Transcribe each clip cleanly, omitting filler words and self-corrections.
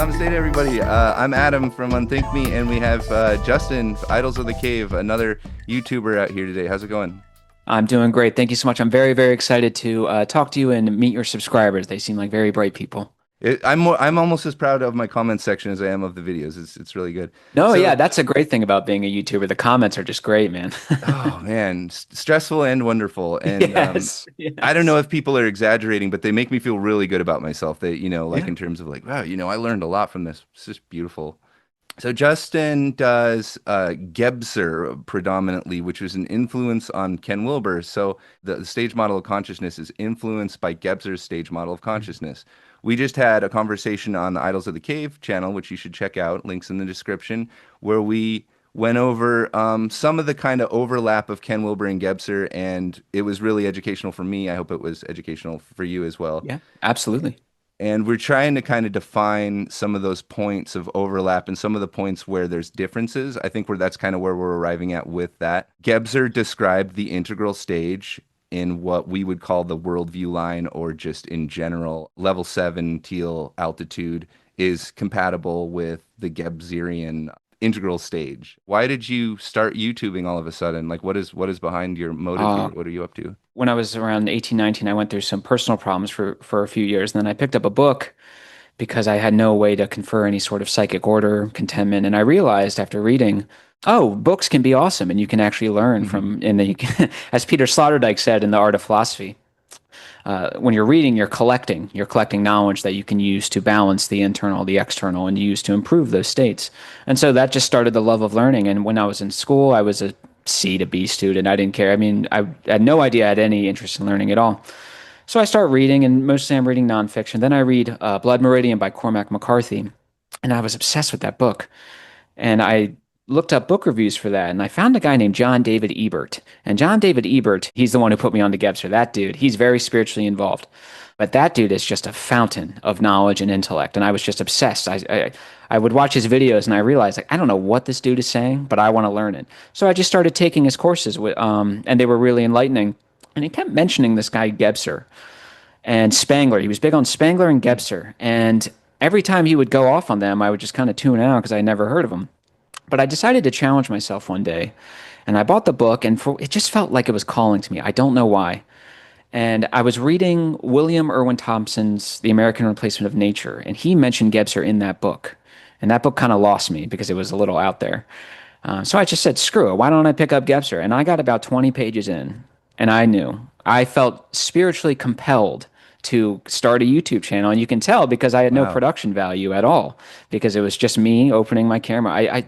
Namaste to everybody. I'm Adam from unThinkMe, and we have Justin, Idols of the Cave, another YouTuber out here today. How's it going? I'm doing great. Thank you so much. I'm very, very excited to talk to you and meet your subscribers. They seem like very bright people. I'm almost as proud of my comment section as I am of the videos. It's really good. No, So, yeah, that's a great thing about being a YouTuber. The comments are just great, man. oh man, stressful and wonderful. And Yes, I don't know yes. if people are exaggerating, but they make me feel really good about myself. They, like Yeah. in terms of like, wow, I learned a lot from this. It's just beautiful. So Justin does Gebser predominantly, which was an influence on Ken Wilber. So the stage model of consciousness is influenced by Gebser's stage model of consciousness. We just had a conversation on the Idols of the Cave channel, which you should check out, links in the description, where we went over some of the kind of overlap of Ken Wilber and Gebser, and it was really educational for me. I hope it was educational for you as well. Yeah, absolutely. And we're trying to kind of define some of those points of overlap and some of the points where there's differences. I think that's kind of where we're arriving at with that. Gebser described the integral stage in what we would call the worldview line, or just in general, level 7 teal altitude is compatible with the Gebserian integral stage. Why did you start YouTubing all of a sudden? Like what is behind your motive here? Uh, What are you up to? when I was around 18, 19, I went through some personal problems for a few years. And then I picked up a book because I had no way to confer any sort of psychic order, contentment. And I realized after reading, oh, books can be awesome and you can actually learn from, and then you can, as Peter Sloterdijk said in The Art of Philosophy, when you're reading, you're collecting knowledge that you can use to balance the internal, the external, and use to improve those states. And so that just started the love of learning. And when I was in school, I was a C to B student. I didn't care. I mean, I had no idea I had any interest in learning at all. So I start reading, and mostly I'm reading nonfiction. Then I read Blood Meridian by Cormac McCarthy, and I was obsessed with that book. And I looked up book reviews for that, and I found a guy named John David Ebert. And John David Ebert, he's the one who put me on to Gebser. That dude, he's very spiritually involved. But that dude is just a fountain of knowledge and intellect, and I was just obsessed. I would watch his videos, and I realized, like, I don't know what this dude is saying, but I want to learn it. So I just started taking his courses, and they were really enlightening. And he kept mentioning this guy Gebser and Spangler. He was big on Spangler and Gebser, and every time he would go off on them, I would just kind of tune out because I never heard of him. But I decided to challenge myself one day, and I bought the book, and it just felt like it was calling to me. I don't know why. And I was reading William Irwin Thompson's The American Replacement of Nature, and he mentioned Gebser in that book. And that book kind of lost me because it was a little out there. So I just said, screw it. Why don't I pick up Gebser? And I got about 20 pages in, and I knew. I felt spiritually compelled to start a YouTube channel. And you can tell because I had no Wow. production value at all, because it was just me opening my camera. I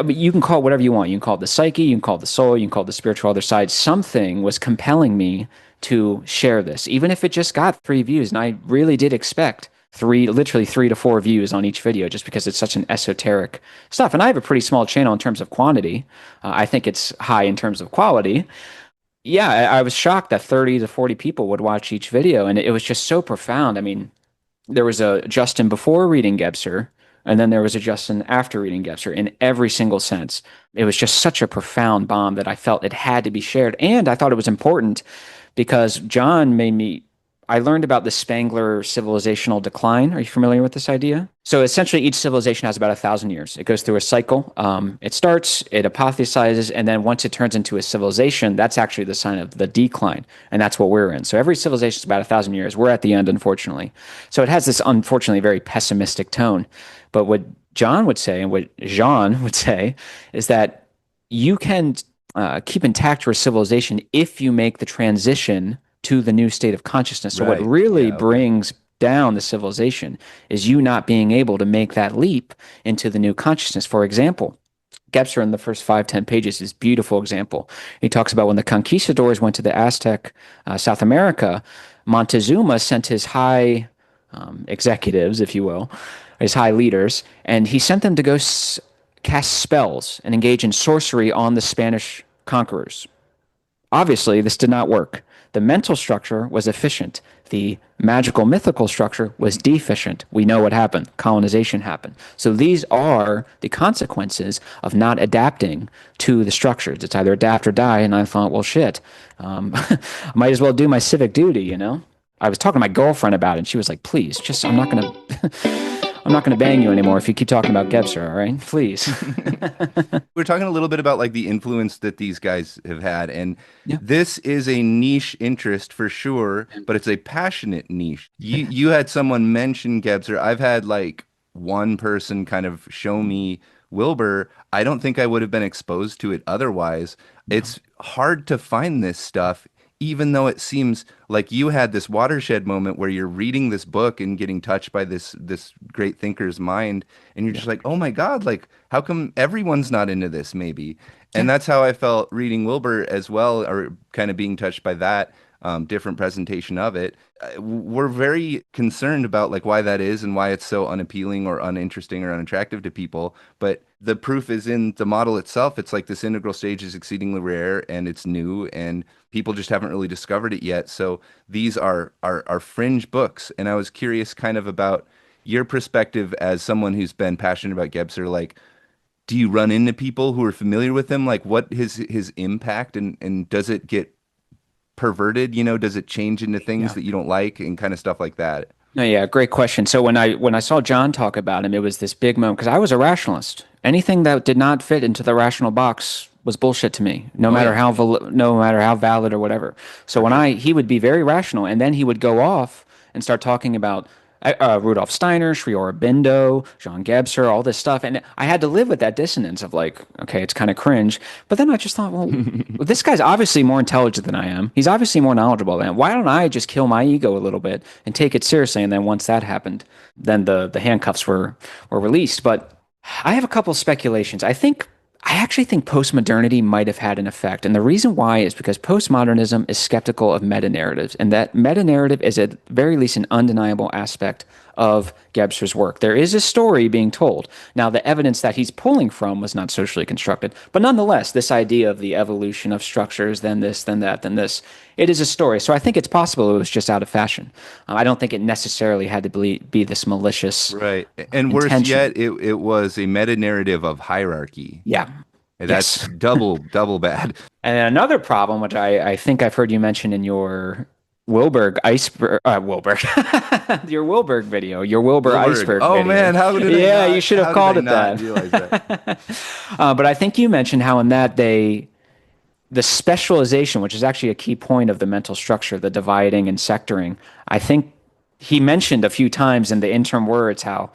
mean, you can call it whatever you want. You can call it the psyche, you can call it the soul, you can call it the spiritual other side. Something was compelling me to share this, even if it just got 3 views. And I really did expect literally 3 to 4 views on each video, just because it's such an esoteric stuff. And I have a pretty small channel in terms of quantity. I think it's high in terms of quality. Yeah, I was shocked that 30 to 40 people would watch each video. And it was just so profound. I mean, there was a Justin before reading Gebser, and then there was a Justin after reading Gebser in every single sense. It was just such a profound bomb that I felt it had to be shared. And I thought it was important because John made me. I learned about the Spangler civilizational decline. Are you familiar with this idea? So essentially, each civilization has about 1,000 years. It goes through a cycle. It starts, it apotheosizes, and then once it turns into a civilization, that's actually the sign of the decline, and that's what we're in. So every civilization is about 1,000 years. We're at the end, unfortunately. So it has this unfortunately very pessimistic tone. But what John would say, and what Jean would say, is that you can keep intact your civilization if you make the transition to the new state of consciousness. So what Right. really Yeah, okay. brings down the civilization is you not being able to make that leap into the new consciousness. For example, Gebser in the first 5, 10 pages is a beautiful example. He talks about when the conquistadors went to the Aztec South America, Montezuma sent his high executives, if you will, his high leaders, and he sent them to go cast spells and engage in sorcery on the Spanish conquerors. Obviously, this did not work. The mental structure was efficient. The magical mythical structure was deficient. We know what happened. Colonization happened. So these are the consequences of not adapting to the structures. It's either adapt or die. And I thought, well, shit, might as well do my civic duty, you know? I was talking to my girlfriend about it, and she was like, "Please, just I'm not gonna, I'm not gonna bang you anymore if you keep talking about Gebser, all right? Please." We're talking a little bit about like the influence that these guys have had, and Yeah. this is a niche interest for sure, but it's a passionate niche. You had someone mention Gebser. I've had like one person kind of show me Wilbur. I don't think I would have been exposed to it otherwise. No. It's hard to find this stuff, even though it seems like you had this watershed moment where you're reading this book and getting touched by this great thinker's mind, and you're Yeah. just like, oh my God, like how come everyone's not into this maybe? And Yeah. that's how I felt reading Wilbur as well, or kind of being touched by that different presentation of it. We're very concerned about like why that is and why it's so unappealing or uninteresting or unattractive to people. But the proof is in the model itself. It's like this integral stage is exceedingly rare and it's new and people just haven't really discovered it yet. So these are fringe books. And I was curious kind of about your perspective as someone who's been passionate about Gebser. Like, do you run into people who are familiar with him? Like, what his impact and does it get perverted? You know, does it change into things Yeah. that you don't like and kind of stuff like that? No, yeah, great question. So when I saw John talk about him, it was this big moment because I was a rationalist. Anything that did not fit into the rational box was bullshit to me, Oh yeah, no matter how valid or whatever. So for sure. he would be very rational, and then he would go off and start talking about Rudolf Steiner, Sri Aurobindo, Jean Gebser, all this stuff, and I had to live with that dissonance of like, okay, it's kind of cringe. But then I just thought, well, this guy's obviously more intelligent than I am. He's obviously more knowledgeable than I am. Why don't I just kill my ego a little bit and take it seriously? And then once that happened, then the handcuffs were released. But I have a couple speculations. I actually think postmodernity might have had an effect. And the reason why is because postmodernism is skeptical of meta narratives, and that meta narrative is at very least an undeniable aspect of Gebser's work. There is a story being told. Now, the evidence that he's pulling from was not socially constructed, but nonetheless, this idea of the evolution of structures, then this, then that, then this, it is a story. So I think it's possible it was just out of fashion. I don't think it necessarily had to be this malicious Right. And worse intention. yet, it was a meta narrative of hierarchy. Yeah. And that's Yes. double bad. And another problem, which I think I've heard you mention in your Wilberg iceberg, your Wilberg video, your Wilbur Wilberg. iceberg Oh video. man, Yeah, you should have how did I called it not that. realize that? But I think you mentioned how in that the specialization, which is actually a key point of the mental structure, the dividing and sectoring. I think he mentioned a few times in the interim words how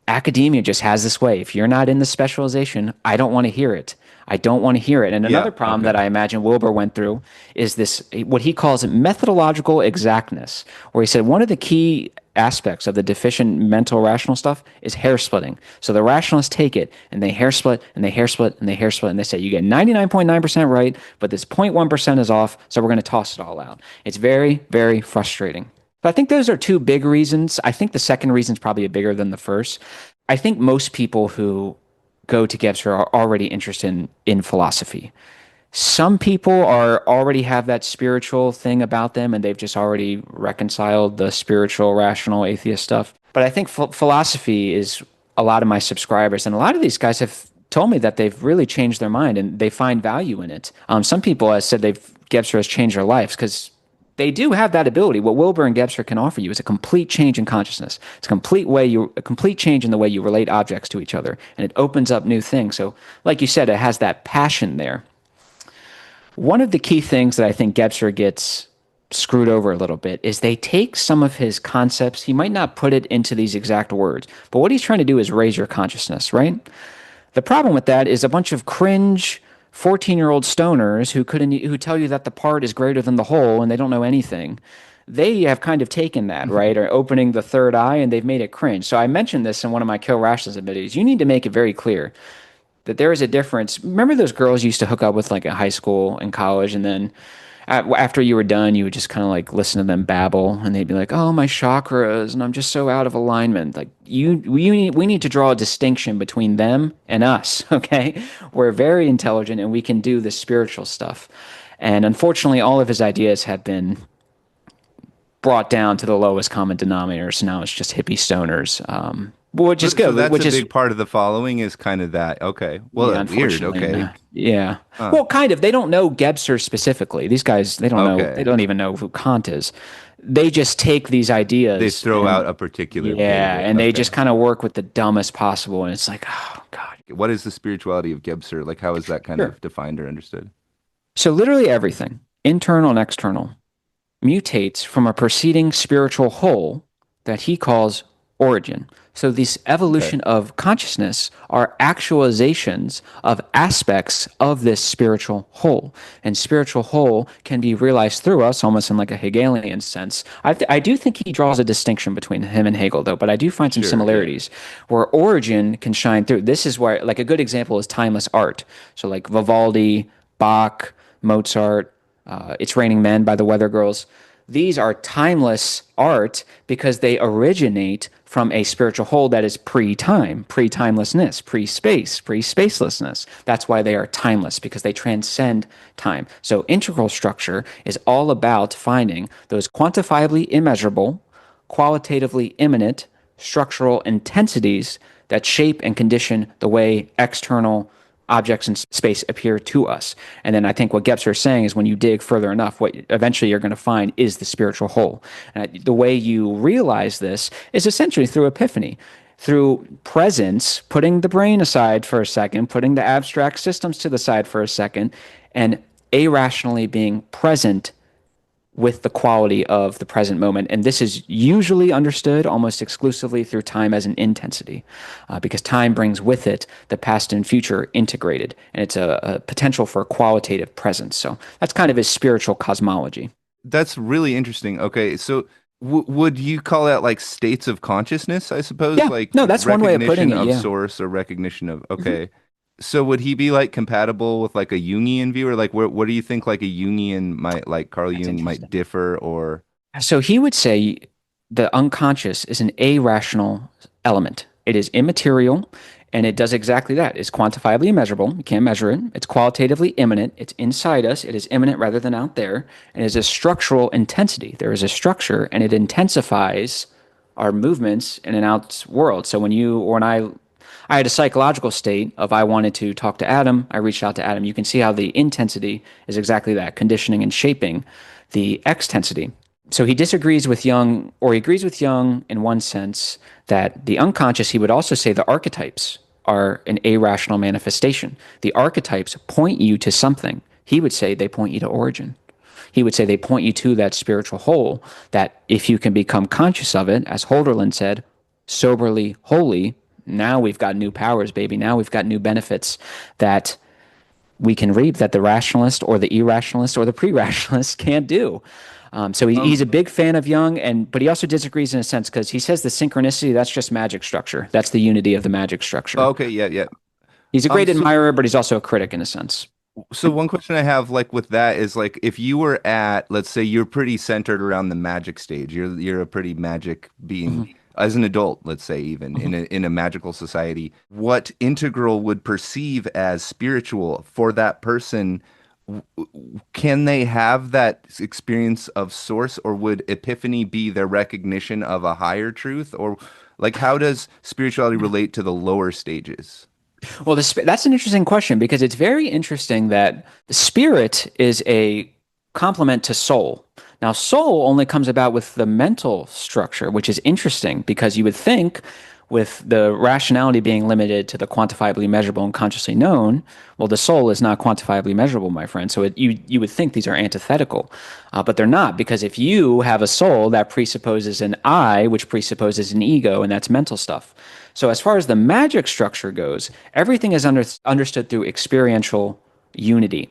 academia just has this way. If you're not in the specialization, I don't want to hear it. I don't want to hear it. And Yeah, another problem okay. that I imagine Wilbur went through is this, what he calls methodological exactness, where he said one of the key aspects of the deficient mental rational stuff is hair splitting. So the rationalists take it and they hair split and they hair split and they hair split and they say you get 99.9% right, but this 0.1% is off, so we're going to toss it all out. It's very, very frustrating. But I think those are two big reasons. I think the second reason is probably bigger than the first. I think most people who go to Gebser are already interested in philosophy. Some people are already have that spiritual thing about them and they've just already reconciled the spiritual, rational, atheist stuff. But I think philosophy is a lot of my subscribers, and a lot of these guys have told me that they've really changed their mind and they find value in it. Some people have said Gebser has changed their lives because they do have that ability. What Wilbur and Gebser can offer you is a complete change in consciousness. It's a complete change in the way you relate objects to each other, and it opens up new things. So, like you said, it has that passion there. One of the key things that I think Gebser gets screwed over a little bit is they take some of his concepts. He might not put it into these exact words, but what he's trying to do is raise your consciousness, right? The problem with that is a bunch of cringe 14-year-old stoners who tell you that the part is greater than the whole and they don't know anything. They have kind of taken that, right, or opening the third eye, and they've made it cringe. So I mentioned this in one of my Kill Rationalism videos. You need to make it very clear that there is a difference. Remember those girls you used to hook up with like in high school and college, and then after you were done, you would just kind of like listen to them babble, and they'd be like, "Oh, my chakras, and I'm just so out of alignment." Like we need to draw a distinction between them and us. Okay, we're very intelligent, and we can do the spiritual stuff. And unfortunately, all of his ideas have been brought down to the lowest common denominator. So now it's just hippie stoners. which is So good, that's which a is big part of the following is kind of that. Okay. Well, yeah, weird. unfortunately, Okay. yeah. Huh. Well, kind of. They don't know Gebser specifically. These guys, they don't know. They Okay. don't even know who Kant is. They just take these They ideas throw and out a particular bit of yeah, it. and they just Okay. kind of work with the dumbest possible. And it's like, oh God. What is the spirituality of Gebser? Like, how is that kind Sure. of defined or understood? So literally everything, internal and external, mutates from a preceding spiritual whole that he calls origin. So, this Okay. evolution of consciousness are actualizations of aspects of this spiritual whole. And spiritual whole can be realized through us, almost in like a Hegelian sense. I do think he draws a distinction between him and Hegel, though, but I do find some Sure. Yeah. similarities where origin can shine through. This is where, like, a good example is timeless art. So, like Vivaldi, Bach, Mozart, It's Raining Men by the Weather Girls. These are timeless art because they originate from a spiritual whole that is pre-time, pre-timelessness, pre-space, pre-spacelessness. That's why they are timeless because they transcend time. So integral structure is all about finding those quantifiably immeasurable, qualitatively immanent structural intensities that shape and condition the way external objects in space appear to us. And then I think what Gebser is saying is when you dig further enough, what eventually you're going to find is the spiritual whole. And the way you realize this is essentially through epiphany, through presence, putting the brain aside for a second, putting the abstract systems to the side for a second, and irrationally being present with the quality of the present moment. And this is usually understood almost exclusively through time as an intensity, because time brings with it the past and future integrated. And it's a potential for a qualitative presence. So that's kind of his spiritual cosmology. That's really interesting. Okay. So, would you call that like states of consciousness, I suppose? Yeah, Like no, that's one way of putting recognition it. of Yeah. source or recognition of, Mhm. okay. So, would he be like compatible with like a Jungian view or like what do you think like a Jungian might, like Carl That's Jung might interesting. differ or, So he would say the unconscious is an irrational element. It is immaterial and it does exactly that. It's quantifiably immeasurable. You can't measure it. It's qualitatively immanent. It's inside us. It is immanent rather than out there. And it is a structural intensity. There is a structure and it intensifies our movements in an out world. So when I had a psychological state of I wanted to talk to Adam, I reached out to Adam. You can see how the intensity is exactly that, conditioning and shaping the extensity. So he disagrees with Jung, or he agrees with Jung in one sense that the unconscious, he would also say the archetypes are an irrational manifestation. The archetypes point you to something. He would say they point you to origin. He would say they point you to that spiritual whole that if you can become conscious of it, as Holderlin said, soberly holy, now we've got new powers, baby. Now we've got new benefits that we can reap that the rationalist or the irrationalist or the pre-rationalist can't do. So he's um, a big fan of Jung, but he also disagrees in a sense because he says the synchronicity that's just magic structure. That's the unity of the magic structure. okay, yeah, yeah. He's a great So admirer, but he's also a critic in a sense. one question I have like with that is like if you were at, let's say you're pretty centered around the magic stage. You're a pretty magic being Mhm, as an adult, let's say even mhm. in a magical society. What integral would perceive as spiritual for that person? Can they have that experience of source or would epiphany be their recognition of a higher truth or like how does spirituality relate to the lower stages? Well, that's an interesting question because it's very interesting that the spirit is a complement to soul. Now, soul only comes about with the mental structure, which is interesting because you would think, with the rationality being limited to the quantifiably measurable and consciously known, well, the soul is not quantifiably measurable, my friend. So you would think these are antithetical, but they're not because if you have a soul, that presupposes an I, which presupposes an ego, and that's mental stuff. So as far as the magic structure goes, everything is understood through experiential unity.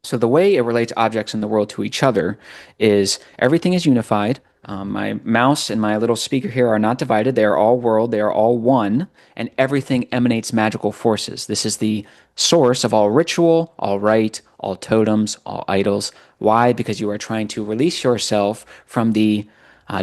So the way it relates objects in the world to each other is everything is unified. My mouse and my little speaker here are not divided. They are all world. They are all one, and everything emanates magical forces. This is the source of all ritual, all rite, all totems, all idols. Why? Because you are trying to release yourself from the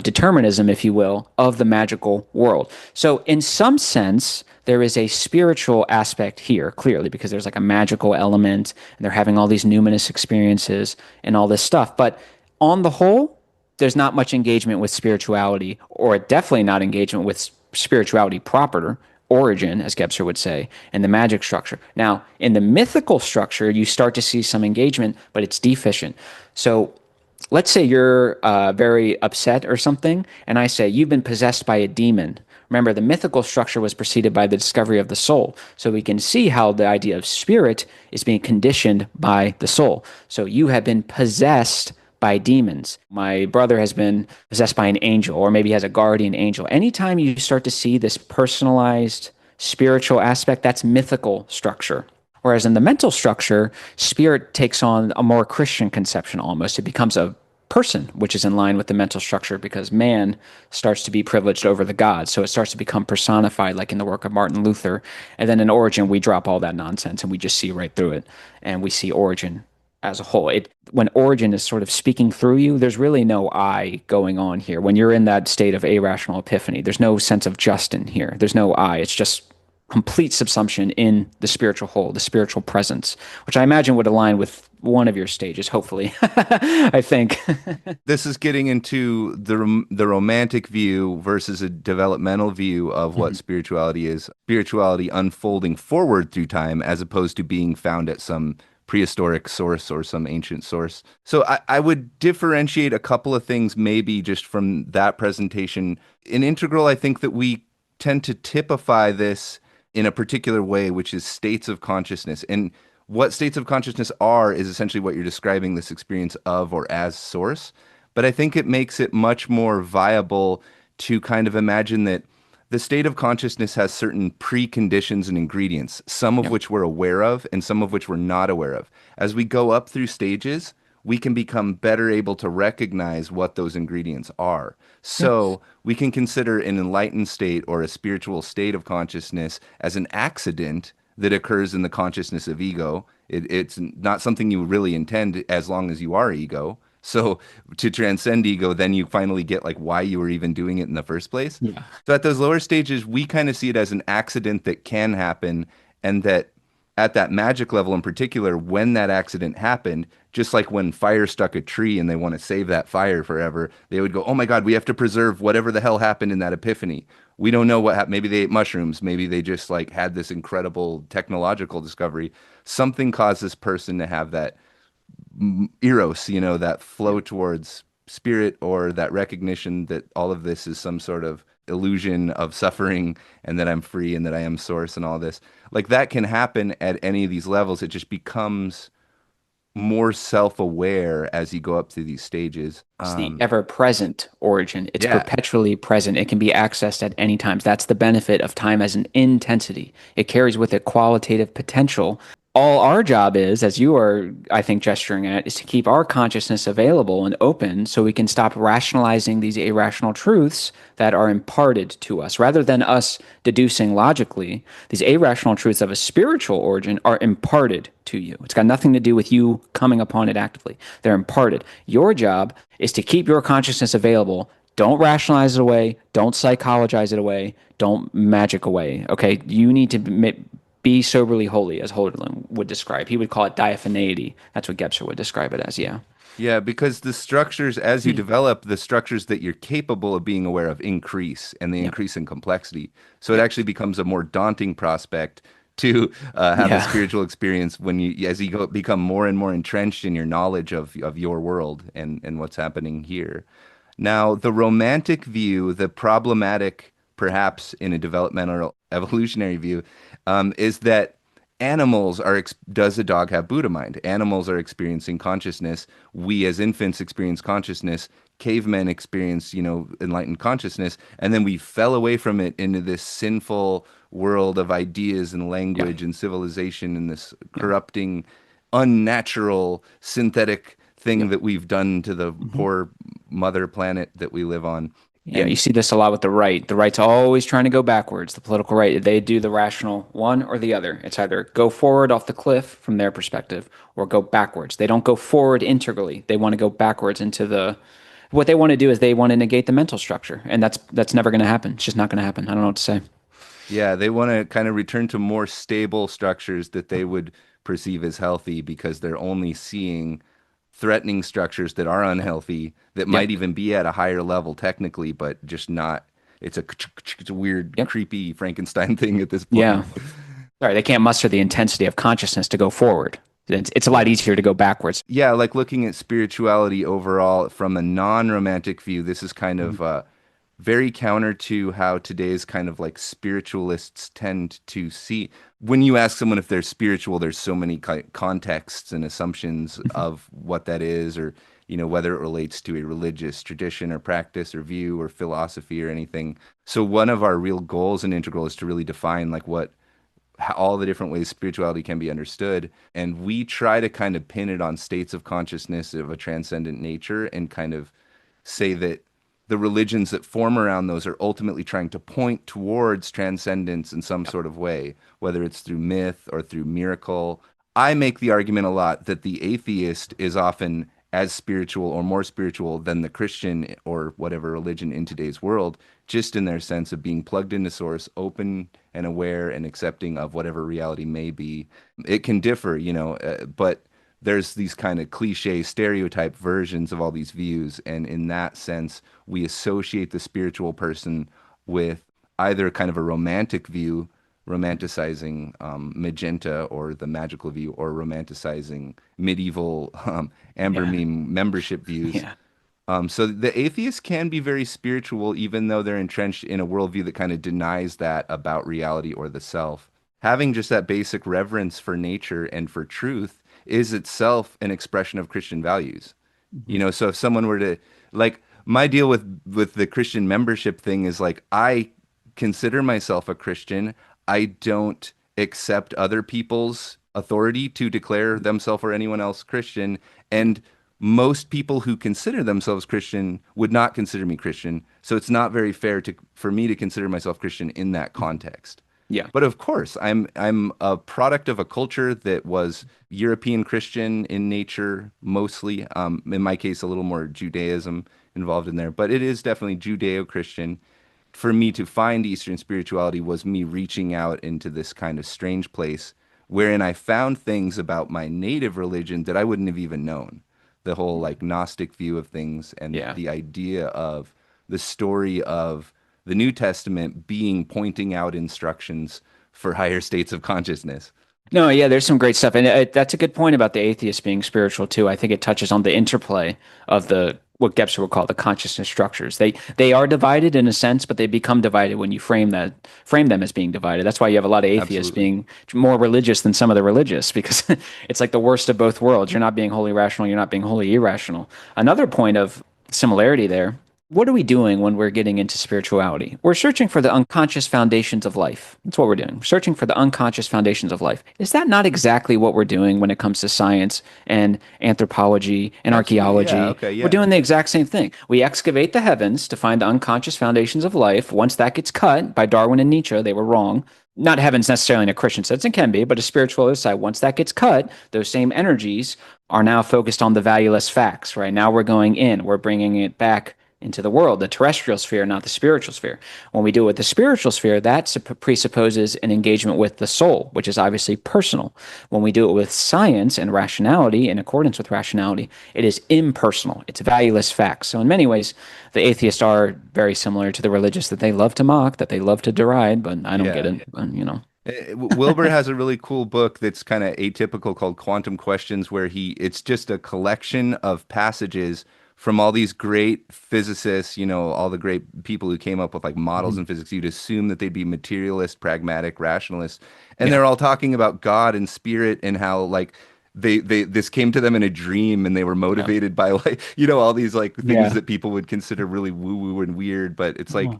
determinism, if you will, of the magical world. So, in some sense, there is a spiritual aspect here, clearly, because there's like a magical element and they're having all these numinous experiences and all this stuff. But on the whole, there's not much engagement with spirituality, or definitely not engagement with spirituality proper, origin, as Gebser would say, and the magic structure. Now, in the mythical structure, you start to see some engagement, but it's deficient. So let's say you're very upset or something, and I say, you've been possessed by a demon. Remember, the mythical structure was preceded by the discovery of the soul. So we can see how the idea of spirit is being conditioned by the soul. So you have been possessed by demons. My brother has been possessed by an angel, or maybe has a guardian angel. Anytime you start to see this personalized spiritual aspect, that's mythical structure. Whereas in the mental structure, spirit takes on a more Christian conception almost. It becomes a person, which is in line with the mental structure because man starts to be privileged over the gods. So it starts to become personified, like in the work of Martin Luther. And then in Origin, we drop all that nonsense and we just see right through it. And we see Origin as a whole. When Origin is sort of speaking through you, there's really no I going on here. When you're in that state of irrational epiphany, there's no sense of Justin here. There's no I. It's just complete subsumption in the spiritual whole, the spiritual presence, which I imagine would align with one of your stages, hopefully. I think. This is getting into the romantic view versus a developmental view of what spirituality is. Spirituality unfolding forward through time as opposed to being found at some prehistoric source or some ancient source. So I would differentiate a couple of things maybe just from that presentation. In Integral, I think that we tend to typify this in a particular way, which is states of consciousness. And what states of consciousness are is essentially what you're describing this experience of or as source. But I think it makes it much more viable to kind of imagine that the state of consciousness has certain preconditions and ingredients, some of Yep. which we're aware of and some of which we're not aware of. As we go up through stages, we can become better able to recognize what those ingredients are. Yep. So we can consider an enlightened state or a spiritual state of consciousness as an accident that occurs in the consciousness of ego. It's not something you really intend as long as you are ego. So to transcend ego, then you finally get like why you were even doing it in the first place. Yeah. So at those lower stages, we kind of see it as an accident that can happen, and that at that magic level in particular, when that accident happened, just like when fire struck a tree and they want to save that fire forever, they would go, "Oh my God, we have to preserve whatever the hell happened in that epiphany." We don't know what happened. Maybe they ate mushrooms. Maybe they just like had this incredible technological discovery. Something caused this person to have that eros, that flow Yep. towards spirit, or that recognition that all of this is some sort of illusion of suffering, and that I'm free and that I am source and all this. Like that can happen at any of these levels. It just becomes more self-aware as you go up through these stages. It's the ever present origin. It's Yeah, perpetually present. It can be accessed at any time. That's the benefit of time as an intensity. It carries with it qualitative potential. All our job is, as you are, I think, gesturing at, is to keep our consciousness available and open so we can stop rationalizing these irrational truths that are imparted to us. Rather than us deducing logically, these irrational truths of a spiritual origin are imparted to you. It's got nothing to do with you coming upon it actively. They're imparted. Your job is to keep your consciousness available. Don't rationalize it away. Don't psychologize it away. Don't magic away. Okay? You need to be soberly holy, as Holderlin would describe. He would call it diaphaneity. That's what Gebser would describe it as. Yeah. yeah, because the structures, as you develop, the structures that you're capable of being aware of increase, and they Yep. increase in complexity. So it Yep. actually becomes a more daunting prospect to have a Yeah. spiritual experience when as you become more and more entrenched in your knowledge of your world and what's happening here. Now, the romantic view, the problematic, perhaps in a developmental evolutionary view, is that animals does a dog have Buddha mind? Animals are experiencing consciousness. We as infants experience consciousness. Cavemen experience, enlightened consciousness. And then we fell away from it into this sinful world of ideas and Yeah. language and civilization, and this Yeah. corrupting, unnatural, synthetic thing Yep. that we've done to the Mhm. poor mother planet that we live on. Yeah, you And see this a lot with the right. The right's always trying to go backwards. The political right, they do the rational one or the other. It's either go forward off the cliff from their perspective or go backwards. They don't go forward integrally. They want to go backwards into the what they want to do is they want to negate the mental structure, and that's never going to happen. It's just not going to happen. I don't know what to say. yeah, they want to kind of return to more stable structures that they would perceive as healthy, because they're only seeing threatening structures that are Yep. unhealthy, that might Yep. even be at a higher level technically, but just not it's a weird, Yep. creepy Frankenstein thing at this Yeah. point. Sorry, they can't muster the intensity of consciousness to go forward. It's a lot Yeah. easier to go backwards. Yeah, like looking at spirituality overall from a non-romantic view, this is kind Mhm. of very counter to how today's kind of like spiritualists tend to see. When you ask someone if they're spiritual, there's so many contexts and assumptions of what that is, or whether it relates to a religious tradition or practice or view or philosophy or anything. So one of our real goals in Integral is to really define like what all the different ways spirituality can be understood. And we try to kind of pin it on states of consciousness of a transcendent nature and kind of say that the religions that form around those are ultimately trying to point towards transcendence in some sort of way, whether it's through myth or through miracle. I make the argument a lot that the atheist is often as spiritual or more spiritual than the Christian or whatever religion in today's world, just in their sense of being plugged into source, open and aware and accepting of whatever reality may be. It can differ, but there's these kind of cliche stereotype versions of all these views. And in that sense, we associate the spiritual person with either kind of a romantic view, romanticizing magenta or the magical view, or romanticizing medieval Amber Yeah. Meme membership views. Yeah. So the atheists can be very spiritual, even though they're entrenched in a worldview that kind of denies that about reality or the self. Having just that basic reverence for nature and for truth is itself an expression of Christian values. Mhm. So if someone were to like my deal with the Christian membership thing is like I consider myself a Christian. I don't accept other people's authority to declare themselves or anyone else Christian. And most people who consider themselves Christian would not consider me Christian. So it's not very fair for me to consider myself Christian in that context. Yeah. But of course, I'm a product of a culture that was European Christian in nature, mostly. In my case, a little more Judaism involved in there, but it is definitely Judeo-Christian. For me to find Eastern spirituality was me reaching out into this kind of strange place wherein I found things about my native religion that I wouldn't have even known. The whole like Gnostic view of things and Yeah. the idea of the story of the New Testament being pointing out instructions for higher states of consciousness. No, yeah, there's some great stuff, and that's a good point about the atheist being spiritual too. I think it touches on the interplay of the what Gebser would call the consciousness structures. They are divided in a sense, but they become divided when you frame them as being divided. That's why you have a lot of atheists Absolutely. being more religious than some of the religious because it's like the worst of both worlds. You're not being wholly rational, you're not being wholly irrational. Another point of similarity there, what are we doing when we're getting into spirituality? We're searching for the unconscious foundations of life. That's what we're doing. We're searching for the unconscious foundations of life. Is that not exactly what we're doing when it comes to science and anthropology and Absolutely. Yeah. archaeology? Okay. We're Yeah. doing the exact same thing. We excavate the heavens to find the unconscious foundations of life. Once that gets cut by Darwin and Nietzsche, they were wrong. Not heavens necessarily in a Christian sense, it can be, but a spiritual side. Once that gets cut, those same energies are now focused on the valueless facts, right? Now we're going in, we're bringing it back into the world, the terrestrial sphere, not the spiritual sphere. When we do it with the spiritual sphere, that presupposes an engagement with the soul, which is obviously personal. When we do it with science and rationality, in accordance with rationality, it is impersonal. It's valueless facts. So in many ways, the atheists are very similar to the religious that they love to mock, that they love to deride, but I don't get Yeah. it. But. Wilbur has a really cool book that's kind of atypical called Quantum Questions, where it's just a collection of passages from all these great physicists, all the great people who came up with like models Mhm. in physics. You'd assume that they'd be materialist, pragmatic, rationalist, and Yeah. they're all talking about God and spirit and how like they this came to them in a dream and they were Yeah. motivated by like all these like things Yeah. that people would consider really woo woo and weird, but it's like Oh.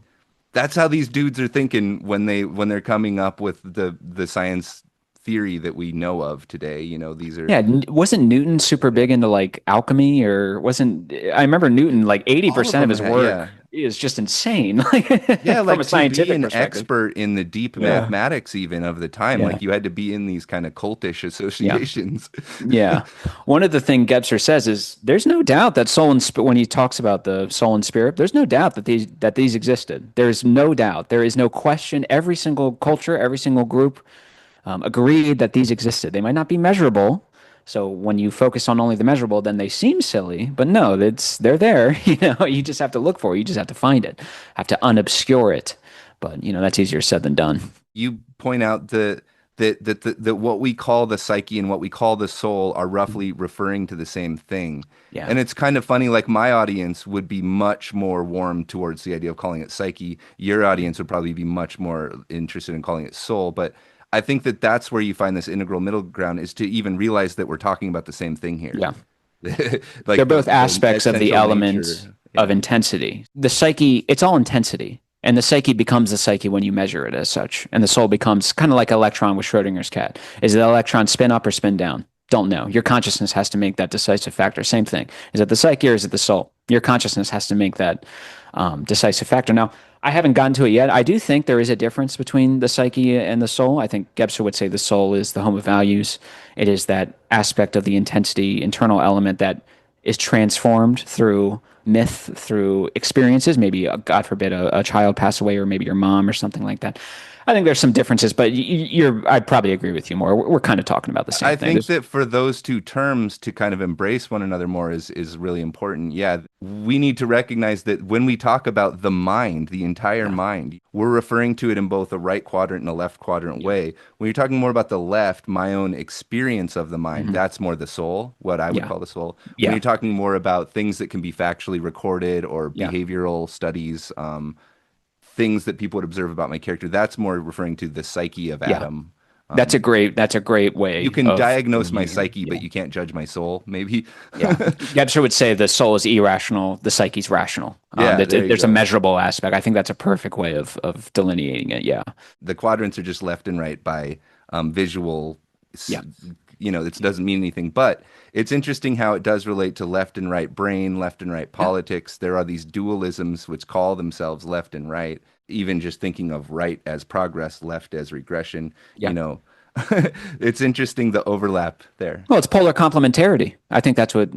that's how these dudes are thinking when they're coming up with the science theory that we know of today. These are Yeah, wasn't Newton super big into like alchemy or wasn't I remember Newton like all of 80% of them. his work Yeah, is just insane yeah. like from Like a to be scientific an perspective. expert in the deep Yeah. mathematics, even of the time, Yeah. like you had to be in these kind of cultish Yeah. associations. Yeah. One of the thing Gebser says is there's no doubt that soul and spirit when he talks about the soul and spirit, there's no doubt that these existed. There's no doubt. There is no question. Every single culture, every single group agreed that these existed. They might not be measurable, So when you focus on only the measurable, then they seem silly, but no, they're there. You just have to look for it. You just have to find it, have to unobscure it. But that's easier said than done. You point out that what we call the psyche and what we call the soul are roughly referring to the same thing. Yeah. And it's kind of funny, like my audience would be much more warm towards the idea of calling it psyche. Your audience would probably be much more interested in calling it soul. But I think that that's where you find this integral middle ground is to even realize that we're talking about the same thing here. Yeah. They're Like both the aspects of the essential element nature. of Yeah. intensity. The psyche, it's all intensity. And the psyche becomes the psyche when you measure it as such. And the soul becomes kind of like electron with Schrodinger's cat. Is the electron spin up or spin down? Don't know. Your consciousness has to make that decisive factor. Same thing. Is it the psyche or is it the soul? Your consciousness has to make that decisive factor. Now, I haven't gotten to it yet. I do think there is a difference between the psyche and the soul. I think Gebser would say the soul is the home of values. It is that aspect of the intensity, internal element that is transformed through myth, through experiences. Maybe, God forbid, a child pass away, or maybe your mom or something like that. I think there's some differences, but I'd probably agree with you more. We're kind of talking about the same I thing. think that for those two terms to kind of embrace one another more is really important. Yeah, we need to recognize that when we talk about the mind, the entire Yeah, mind, we're referring to it in both a right quadrant and a left quadrant yeah, way. When you're talking more about the left, my own experience of the mind, hmm that's more the soul, what I would yeah, call the soul. When yeah, you're talking more about things that can be factually recorded or yeah, behavioral studies, things that people would observe about my character, that's more referring to the psyche of yeah. Adam. That's a great You way can of diagnose my viewing it. psyche, but Yeah. you can't judge my soul, maybe. Yeah. Gebser would say the soul is irrational, the psyche's rational. Yeah, there you There's a go. measurable aspect. I think that's a perfect way of delineating it. Yeah. The quadrants are just left and right by visual, s- Yeah. it doesn't mean anything, but it's interesting how it does relate to left and right brain, left and right Yeah. politics. There are these dualisms which call themselves left and right, even just thinking of right as progress, left as regression, you Yeah. know. It's interesting the overlap there. Well, it's polar complementarity. I think that's what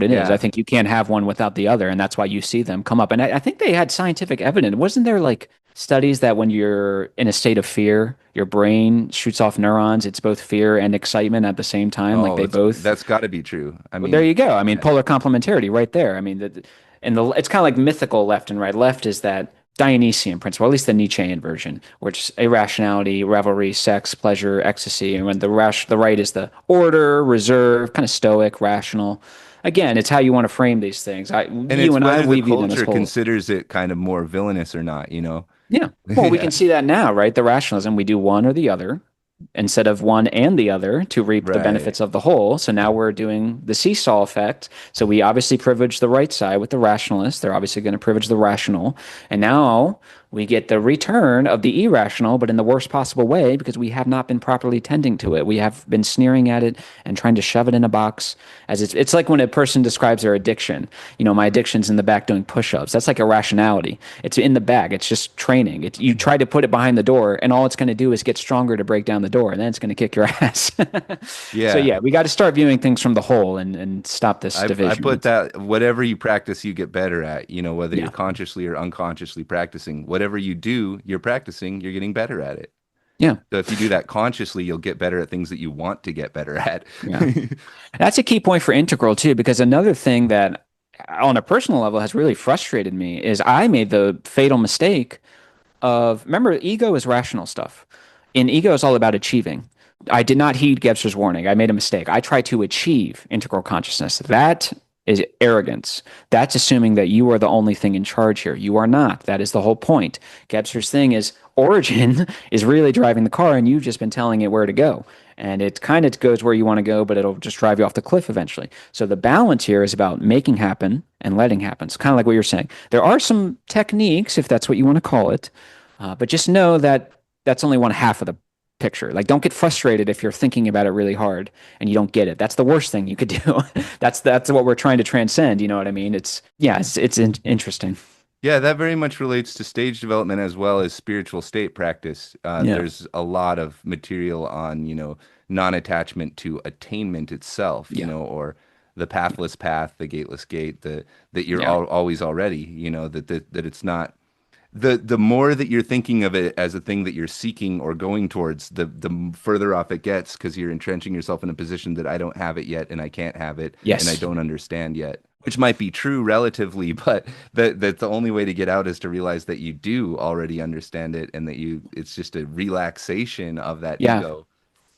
it is. I Yeah. think you can't have one without the other, and that's why you see them come up. And I think they had scientific evidence. Wasn't there like studies that when you're in a state of fear, your brain shoots off neurons? It's both fear and excitement at the same time. Like Oh, they it's both. that's got to be true. I Well, there mean, you go. I mean, yeah. polar complementarity right there. I mean, it's kind of like mythical left and right. Left is that Dionysian principle, at least the Nietzschean version, which is irrationality, revelry, sex, pleasure, ecstasy, and when the right is the order, reserve, kind of stoic, rational. Again, it's how you want to frame these things. And You it's and I, whether the we view them as culture whole. considers it kind of more villainous or not, you know? Yeah. Well, we Yeah, can see that now, right? The rationalism, we do one or the other instead of one and the other to reap the right. benefits of the whole. So now we're doing the seesaw effect. So we obviously privilege the right side with the rationalists. They're obviously going to privilege the rational. And now we get the return of the irrational, but in the worst possible way because we have not been properly tending to it. We have been sneering at it and trying to shove it in a box as it's like when a person describes their addiction. My addiction's in the back doing push-ups. That's like irrationality. It's in the back. It's just training. You try to put it behind the door, and all it's going to do is get stronger to break down the door, and then it's going to kick your ass. So Yeah. yeah, we got to start viewing things from the whole and stop this I division. put that whatever you practice, you get better at, whether you're Yeah, consciously or unconsciously practicing. Whatever you do, you're practicing, you're getting better at it. yeah, So if you do that consciously, you'll get better at things that you want to get better at. yeah. That's a key point for integral too, because another thing that on a personal level has really frustrated me is I made the fatal mistake of remember ego is rational stuff. In ego is all about achieving. I did not heed Gebser's warning. I made a mistake. I tried to achieve integral consciousness. That is arrogance. That's assuming that you are the only thing in charge here. You are not. That is the whole point. Gebser's thing is origin is really driving the car and you've just been telling it where to go. And it kind of goes where you want to go, but it'll just drive you off the cliff eventually. So the balance here is about making happen and letting happen. It's kind of like what you're saying. There are some techniques, if that's what you want to call it, but just know that that's only one half of the picture. Like, don't get frustrated if you're thinking about it really hard and you don't get it. That's the worst thing you could do. That's what we're trying to transcend. You know what I mean? It's interesting. Yeah, that very much relates to stage development as well as spiritual state practice. Yeah, There's a lot of material on, non-attachment to attainment itself, yeah, or the pathless path, the gateless gate, that you're yeah, always already, that it's not. the more that you're thinking of it as a thing that you're seeking or going towards, the further off it gets because you're entrenching yourself in a position that I don't have it yet and I can't have it and I Yes. don't understand yet. Which might be true relatively, but that the only way to get out is to realize that you do already understand it and that you it's just a relaxation of that Yeah. ego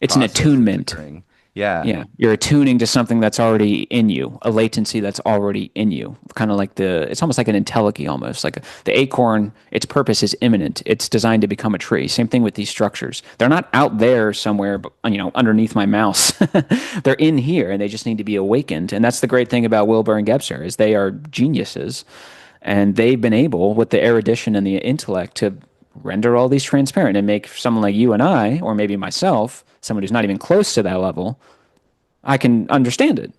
It's an process that's attunement. occurring. Yeah. Yeah, you're attuning to something that's already in you, a latency that's already in you. Kind of like it's almost like an entelechy almost. Like the acorn, its purpose is imminent. It's designed to become a tree. Same thing with these structures. They're not out there somewhere, underneath my mouse. They're in here and they just need to be awakened. And that's the great thing about Wilbur and Gebser is they are geniuses and they've been able with the erudition and the intellect to render all these transparent and make someone like you and I, or maybe myself, someone who's not even close to that level, I can understand it.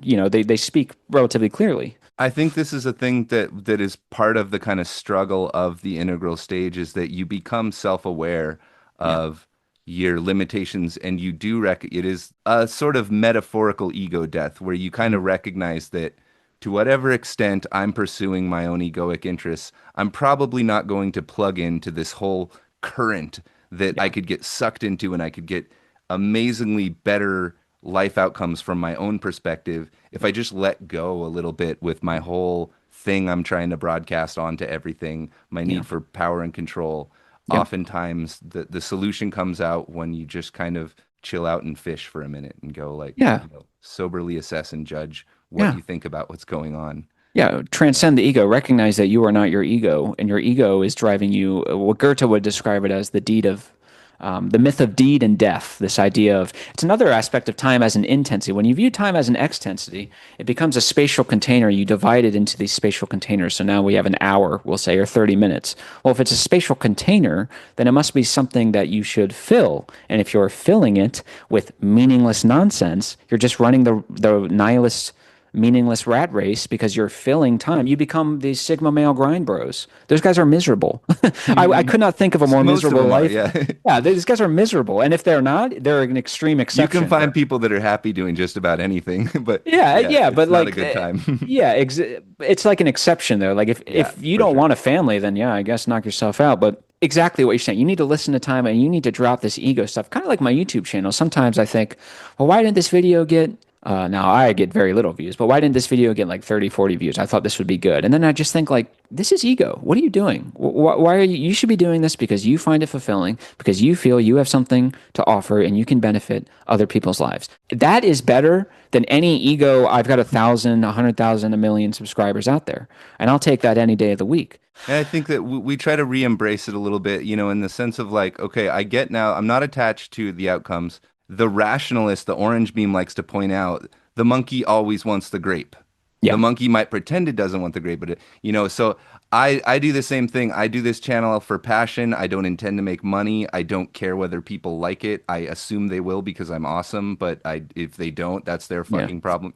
They speak relatively clearly. I think this is a thing that is part of the kind of struggle of the integral stage is that you become self-aware Yeah. of your limitations and you do it is a sort of metaphorical ego death where you kind Mhm. of recognize that to whatever extent I'm pursuing my own egoic interests, I'm probably not going to plug into this whole current that I Yeah. could get sucked into and I could get amazingly better life outcomes from my own perspective if I just let go a little bit with my whole thing I'm trying to broadcast onto everything, my Yeah. need for power and control. Yep. Oftentimes the solution comes out when you just kind of chill out and fish for a minute and go like, Yeah. soberly assess and judge what Yeah. you think about what's going on. Yeah. Yeah. Transcend the ego. Recognize that you are not your ego, and your ego is driving you. What Goethe would describe it as the myth of deed and death. This idea of it's another aspect of time as an intensity. When you view time as an extensity, it becomes a spatial container. You divide it into these spatial containers. So now we have an hour, we'll say, or 30 minutes. Well, if it's a spatial container, then it must be something that you should fill. And if you're filling it with meaningless nonsense, you're just running the nihilist meaningless rat race because you're filling time. You become these Sigma male grind bros. Those guys are miserable. I could not think of a more Most of miserable them are, life. yeah. Yeah, these guys are miserable. And if they're not, they're an extreme You can exception. find people that are happy doing just about anything, but Yeah, yeah, yeah, but it's not a like, good time. yeah, it's like an exception though. Like Yeah, if you for don't sure. want a family, then yeah, I guess knock yourself out. But exactly what you're saying. You need to listen to time and you need to drop this ego stuff. Kind of like my YouTube channel. Sometimes I think, well, why didn't this video get now I get very little views, but why didn't this video get like 30, 40 views? I thought this would be good. And then I just think like, this is ego. What are you doing? Why are you should be doing this because you find it fulfilling, because you feel you have something to offer and you can benefit other people's lives. That is better than any ego. I've got 1,000, 100,000, a million subscribers out there. And I'll take that any day of the week. And I think that we try to re-embrace it a little bit, in the sense of like, okay, I get now, I'm not attached to the outcomes. The rationalist, the orange beam likes to point out, the monkey always wants the grape. The Yeah. monkey might pretend it doesn't want the grape, but so I do the same thing. I do this channel for passion. I don't intend to make money. I don't care whether people like it. I assume they will because I'm awesome, but if they don't, that's their Yeah. fucking problem.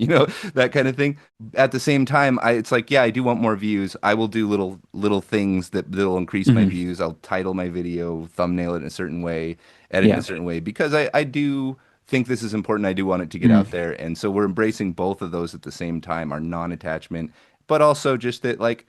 That kind of thing. At the same time, it's like, yeah, I do want more views. I will do little things that'll increase my Hmm. views. I'll title my video, thumbnail it in a certain way, edit it in a Yeah. certain way because I do think this is important. I do want it to get Mm. out there. And so we're embracing both of those at the same time, our non-attachment, but also just that like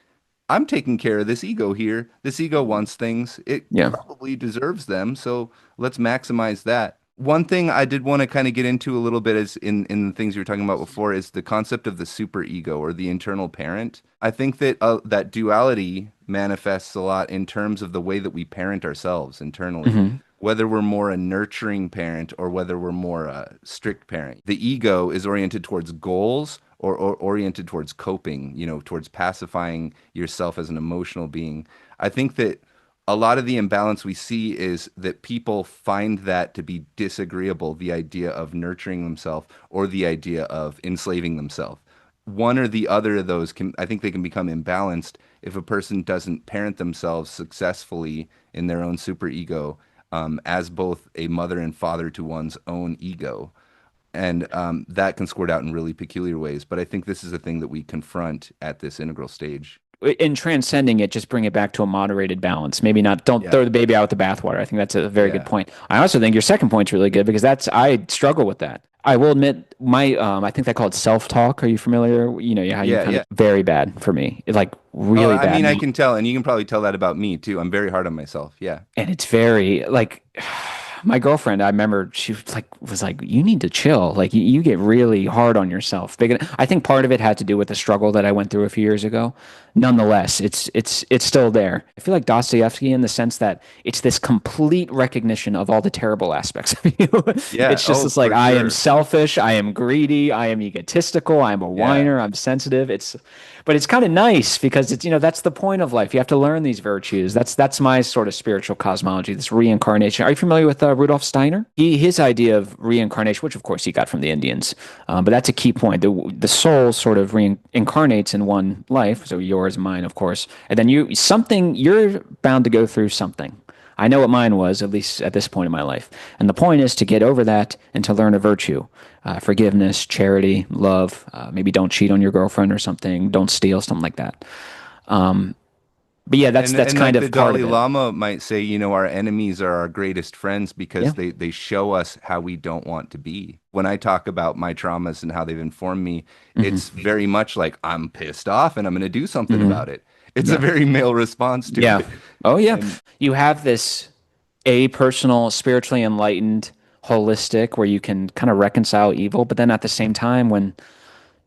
I'm taking care of this ego here. This ego wants things. It Yeah. probably deserves them. So let's maximize that. One thing I did want to kind of get into a little bit is in the things you were talking about before is the concept of the super ego or the internal parent. I think that that duality manifests a lot in terms of the way that we parent ourselves internally, Hmm. whether we're more a nurturing parent or whether we're more a strict parent. The ego is oriented towards goals or oriented towards coping, towards pacifying yourself as an emotional being. I think that a lot of the imbalance we see is that people find that to be disagreeable, the idea of nurturing themselves or the idea of enslaving themselves. One or the other of those I think they can become imbalanced if a person doesn't parent themselves successfully in their own superego, as both a mother and father to one's own ego. And that can squirt out in really peculiar ways. But I think this is a thing that we confront at this integral stage. In transcending it, just bring it back to a moderated balance. Maybe not, don't Yeah. throw the baby out with the bathwater. I think that's a very good Yeah. point. I also think your second point's really good because I struggle with that. I will admit I think they call it self-talk. Are you familiar? How you Yeah. kind of Yeah. very bad for me. Like Oh, really I bad. mean, I can tell, and you can probably tell that about me too. I'm very hard on myself. Yeah. And it's very like my girlfriend, I remember she was like, you need to chill. Like you get really hard on yourself. I think part of it had to do with the struggle that I went through a few years ago. Nonetheless, it's still there. I feel like Dostoevsky in the sense that it's this complete recognition of all the terrible aspects of you. Yeah. It's just Oh, this like for I am sure. selfish, I am greedy, I am egotistical, I'm a Yeah. whiner, I'm sensitive. But it's kind of nice because it's that's the point of life. You have to learn these virtues. That's my sort of spiritual cosmology, this reincarnation. Are you familiar with Rudolf Steiner? His idea of reincarnation, which of course he got from the Indians, but that's a key point. The soul sort of reincarnates in one life, so yours and mine, of course, and then you're bound to go through something. I know what mine was, at least at this point in my life. And the point is to get over that and to learn a virtue, forgiveness, charity, love. Maybe don't cheat on your girlfriend or something. Don't steal, something like that. But yeah, that's And kind like the of part of Dalai it. Lama might say, our enemies are our greatest friends because Yeah. they show us how we don't want to be. When I talk about my traumas and how they've informed me, it's Hmm. very much like I'm pissed off and I'm going to do something Hmm. about it. It's a Yeah. very male response to Yeah. it. Oh yeah. And You have this a personal, spiritually enlightened, holistic, where you can kind of reconcile evil, but then at the same time, when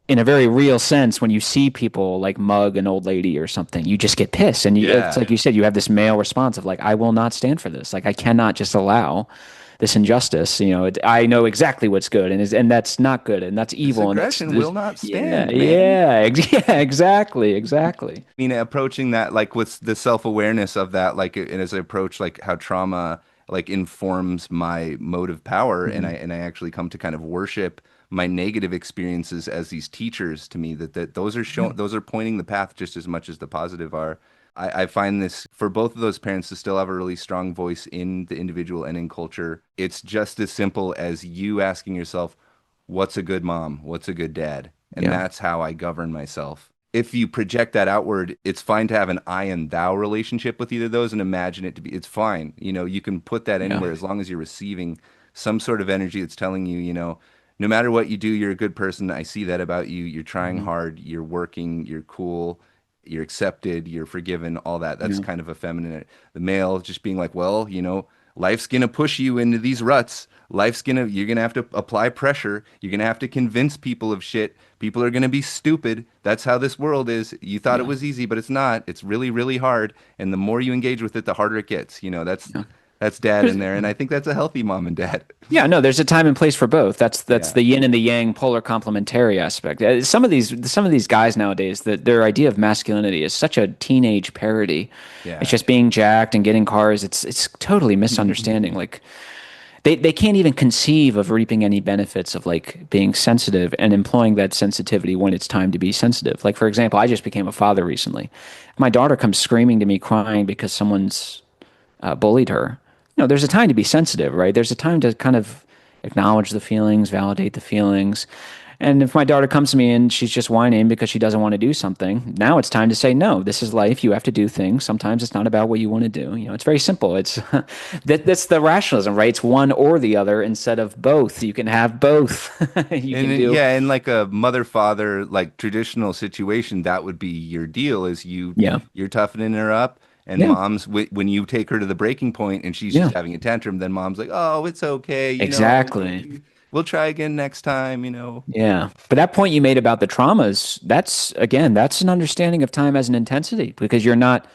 in a very real sense, when you see people like mug an old lady or something, you just get pissed. And it's yeah, like you said, you have this male response of like, I will not stand for this. Like, I cannot just allow this injustice. I know exactly what's good and that's not good and that's this evil. And aggression will not yeah, stand, man. yeah, yeah, exactly, exactly. Mean, approaching that like with the self-awareness of that, like and as I approach like how trauma like informs my motive power, and I Mhm. and I actually come to kind of worship my negative experiences as these teachers to me that those are Yeah, showing those are pointing the path just as much as the positive are. I find this for both of those parents to still have a really strong voice in the individual and in culture. It's just as simple as you asking yourself, what's a good mom? What's a good dad? And yeah, that's how I govern myself. If you project that outward, it's fine to have an I and thou relationship with either of those and imagine it to be, it's fine. You can put that yeah, anywhere as long as you're receiving some sort of energy that's telling you, no matter what you do, you're a good person. I see that about you. You're trying mhm, hard, you're working, you're cool, you're accepted, you're forgiven, all that. That's yeah, kind of a feminine. The male just being like, well, life's gonna push you into these ruts. You're gonna have to apply pressure. You're gonna have to convince people of shit. People are gonna be stupid. That's how this world is. You thought it yeah, was easy, but it's not. It's really, really hard. And the more you engage with it, the harder it gets. yeah. That's dad There's, in there, and I think that's a healthy mom and dad. Yeah, no, there's a time and place for both. That's Yeah. the yin and the yang polar complementary aspect. Some of these guys nowadays, that their idea of masculinity is such a teenage parody. It's Yeah. just being jacked and getting cars. It's totally misunderstanding. Like they can't even conceive of reaping any benefits of like being sensitive and employing that sensitivity when it's time to be sensitive. Like for example, I just became a father recently. My daughter comes screaming to me crying because someone's bullied her. There's a time to be sensitive, right? There's a time to kind of acknowledge the feelings, validate the feelings. And if my daughter comes to me and she's just whining because she doesn't want to do something, now it's time to say, no, this is life. You have to do things. Sometimes it's not about what you want to do. It's very simple. That's the rationalism, right? It's one or the other instead of both. You can have both. You And can do, yeah, in like a mother father like traditional situation, that would be your deal is yeah, you're toughening her up, and yeah, when you take her to the breaking point and she's yeah, just having a tantrum, then mom's like, "Oh, it's okay, exactly. we'll try again next time." Yeah. But that point you made about the traumas, that's an understanding of time as an intensity because you're not,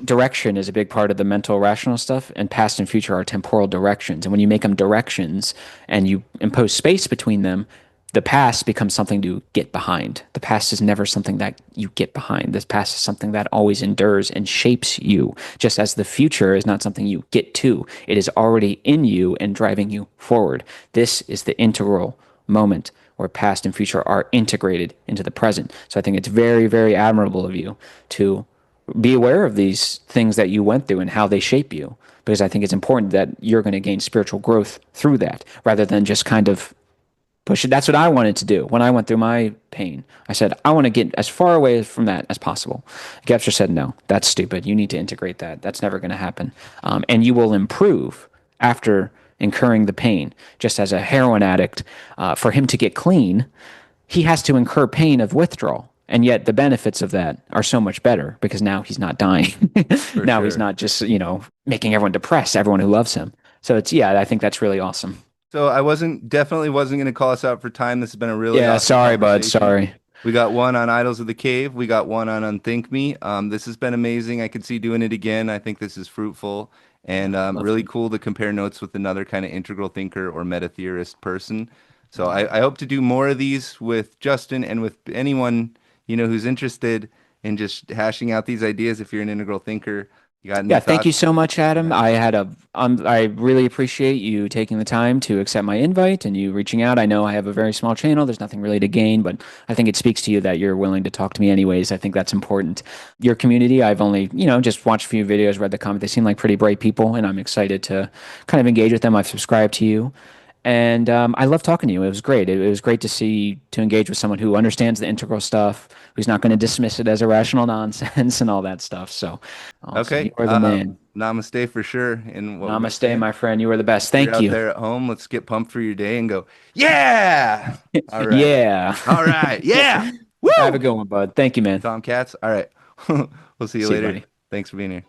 direction is a big part of the mental rational stuff, and past and future are temporal directions. And when you make them directions and you impose space between them, the past becomes something to get behind. The past is never something that you get behind. The past is something that always endures and shapes you, just as the future is not something you get to. It is already in you and driving you forward. This is the integral moment where past and future are integrated into the present. So I think it's very, very admirable of you to be aware of these things that you went through and how they shape you, because I think it's important that you're going to gain spiritual growth through that rather than just kind of push it. That's what I wanted to do when I went through my pain. I said, I want to get as far away from that as possible. Gebser said, no, that's stupid. You need to integrate that. That's never going to happen. And you will improve after incurring the pain. Just as a heroin addict, for him to get clean, he has to incur pain of withdrawal. And yet the benefits of that are so much better because now he's not dying. For Now he's sure. not just, making everyone depressed, everyone who loves him. So yeah, I think that's really awesome. So I definitely wasn't going to call us out for time. This has been a really Yeah, awesome sorry, bud. conversation. Sorry. We got one on Idols of the Cave. We got one on UnThinkMe. This has been amazing. I could see doing it again. I think this is fruitful and Yeah, love really to. cool to compare notes with another kind of integral thinker or meta theorist person. So Yeah. I hope to do more of these with Justin and with anyone, who's interested in just hashing out these ideas. If you're an integral thinker, you got any Yeah, thank you thoughts? so much, Adam. Yeah. I really appreciate you taking the time to accept my invite and you reaching out. I know I have a very small channel. There's nothing really to gain, but I think it speaks to you that you're willing to talk to me anyways. I think that's important. Your community, I've only, just watched a few videos, read the comments. They seem like pretty bright people, and I'm excited to kind of engage with them. I've subscribed to you. And I love talking to you. It was great. It was great to engage with someone who understands the integral stuff, who's not going to dismiss it as irrational nonsense and all that stuff. So awesome. You Okay. are the man. Namaste for sure. And what we Namaste, say. my friend. You are the best. If you're Thank out you. there at home, let's get pumped for your day and go, yeah. All right. Yeah. All right. Yeah. Have a Woo. good one, bud. Thank you, man. Tomcats. All right. We'll see you See you, later. buddy. Thanks for being here.